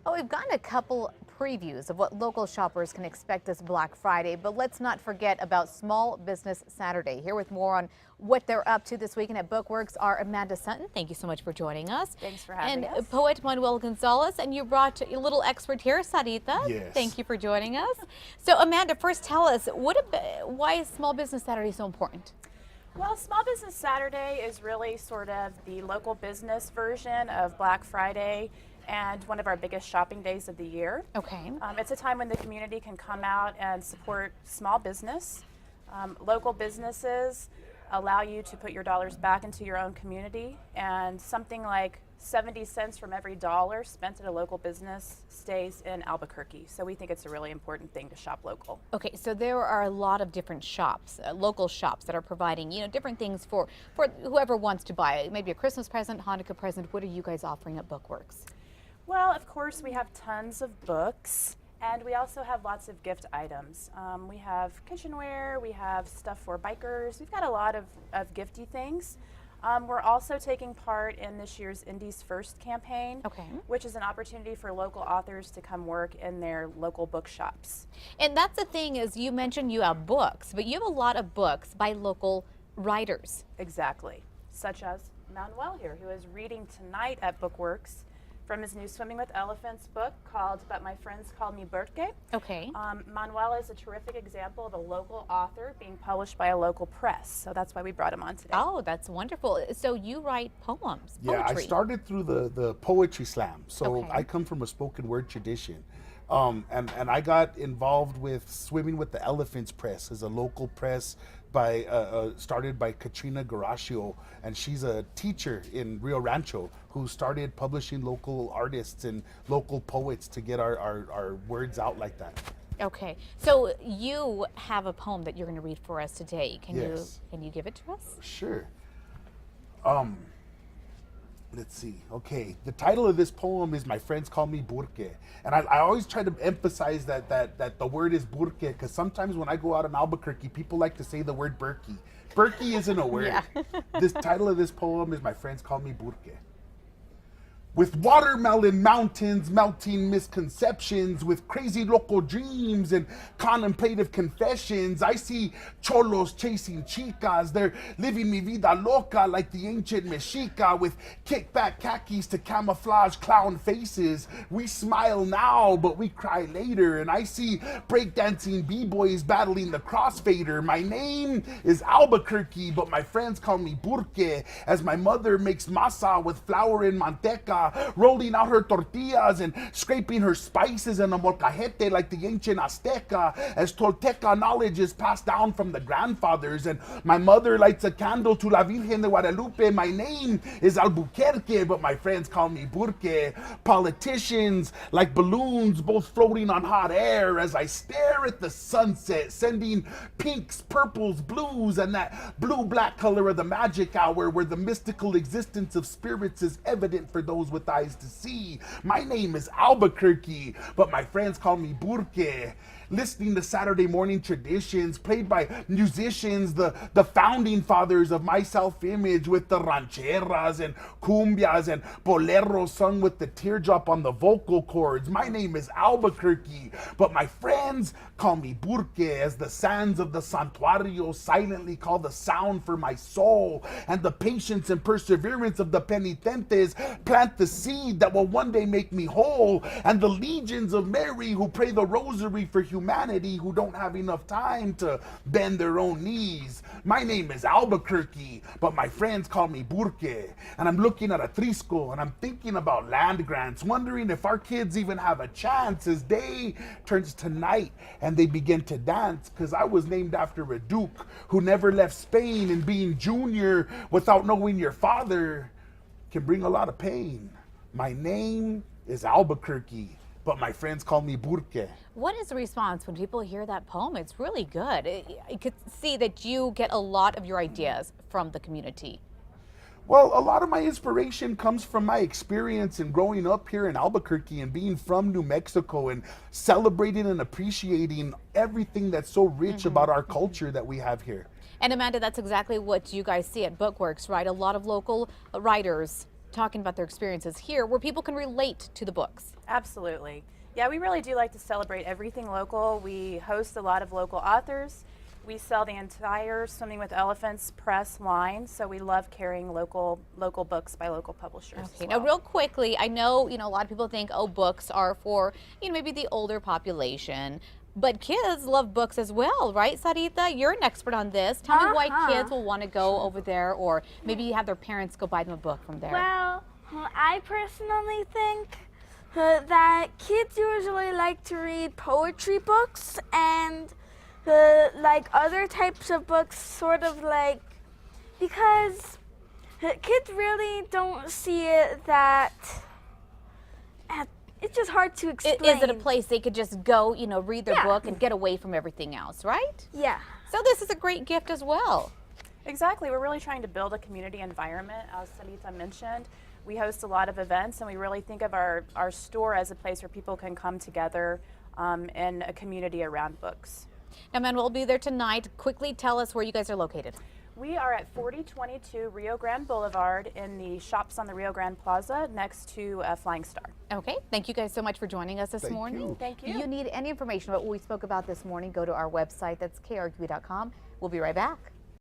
Well, we've gotten a couple previews of what local shoppers can expect this Black Friday, but let's not forget about Small Business Saturday. Here with more on what they're up to this weekend at Bookworks are Amanda Sutton. Thank you so much for joining us. Thanks for having us. And poet Manuel Gonzalez, and you brought a little expert here, Sarita. Yes. Thank you for joining us. So Amanda, first tell us, why is Small Business Saturday so important? Well, Small Business Saturday is really sort of the local business version of Black Friday and one of our biggest shopping days of the year. Okay. It's a time when the community can come out and support small business. Local businesses allow you to put your dollars back into your own community, and something like 70 cents from every dollar spent at a local business stays in Albuquerque. So we think it's a really important thing to shop local. Okay, so there are a lot of different shops, local shops that are providing, different things for whoever wants to buy it. Maybe a Christmas present, Hanukkah present. What are you guys offering at Bookworks? Well, of course, we have tons of books, and we also have lots of gift items. We have kitchenware, we have stuff for bikers. We've got a lot of gifty things. We're also taking part in this year's Indies First campaign, Okay. which is an opportunity for local authors to come work in their local bookshops. And that's the thing, is you mentioned you have books, but you have a lot of books by local writers. Exactly, such as Manuel here, who is reading tonight at Bookworks from his new Swimming with Elephants book called But My Friends Call Me Burke. Okay. Manuel is a terrific example of a local author being published by a local press, so that's why we brought him on today. Oh, that's wonderful. So you write poems, Yeah, poetry. I started through the poetry slam. So Okay. I come from a spoken word tradition. And I got involved with Swimming with the Elephants Press as a local press started by Katrina Garaccio, and she's a teacher in Rio Rancho who started publishing local artists and local poets to get our words out like that. Okay. So you have a poem that you're going to read for us today. Yes. Can you give it to us? Sure. Let's see. Okay, the title of this poem is My Friends Call Me Burke. And I always try to emphasize that the word is burke, because sometimes when I go out in Albuquerque, people like to say the word Berkey. Berkey isn't a word. Yeah. This title of this poem is My Friends Call Me Burke. With watermelon mountains, melting misconceptions, with crazy local dreams and contemplative confessions, I see cholos chasing chicas. They're living mi vida loca like the ancient Mexica, with kickback khakis to camouflage clown faces. We smile now, but we cry later. And I see breakdancing b-boys battling the crossfader. My name is Albuquerque, but my friends call me Burke, as my mother makes masa with flour and manteca, rolling out her tortillas and scraping her spices in a molcajete like the ancient Azteca, as Tolteca knowledge is passed down from the grandfathers. And my mother lights a candle to La Virgen de Guadalupe. My name is Albuquerque, but my friends call me Burke. Politicians like balloons, both floating on hot air, as I stare at the sunset, sending pinks, purples, blues, and that blue-black color of the magic hour, where the mystical existence of spirits is evident for those with eyes to see. My name is Albuquerque, but my friends call me Burke. Listening to Saturday morning traditions played by musicians, the founding fathers of my self-image, with the rancheras and cumbias and boleros sung with the teardrop on the vocal cords. My name is Albuquerque, but my friends call me Burke, as the sands of the santuario silently call the sound for my soul, and the patience and perseverance of the penitentes plant the seed that will one day make me whole, and the legions of Mary who pray the rosary for humanity who don't have enough time to bend their own knees. My name is Albuquerque, but my friends call me Burke. And I'm looking at a Trisco, and I'm thinking about land grants, wondering if our kids even have a chance as day turns to night and they begin to dance, because I was named after a duke who never left Spain, and being junior without knowing your father can bring a lot of pain. My name is Albuquerque, but my friends call me Burke. What is the response when people hear that poem? It's really good. I could see that you get a lot of your ideas from the community. Well, a lot of my inspiration comes from my experience in growing up here in Albuquerque and being from New Mexico and celebrating and appreciating everything that's so rich about our culture that we have here. And Amanda, that's exactly what you guys see at Bookworks, right? A lot of local writers talking about their experiences here where people can relate to the books. Absolutely. Yeah, we really do like to celebrate everything local. We host a lot of local authors. We sell the entire Swimming with Elephants press line, so we love carrying local books by local publishers. Okay, as well. now real quickly, I know, a lot of people think, oh, books are for, maybe the older population, but kids love books as well, right, Sarita? You're an expert on this. Tell me why kids will want to go over there, or maybe have their parents go buy them a book from there. Well, I personally think that kids usually like to read poetry books and like other types of books, sort of like, because kids really don't see it that, it's just hard to explain. Is it a place they could just go, read their book and get away from everything else, right? Yeah. So this is a great gift as well. Exactly. We're really trying to build a community environment, as Sarita mentioned. We host a lot of events, and we really think of our store as a place where people can come together in a community around books. Now, Manuel will be there tonight. Quickly tell us where you guys are located. We are at 4022 Rio Grande Boulevard in the Shops on the Rio Grande Plaza next to Flying Star. Okay, thank you guys so much for joining us this morning. you. Thank you. If you need any information about what we spoke about this morning, go to our website. That's krqe.com. We'll be right back.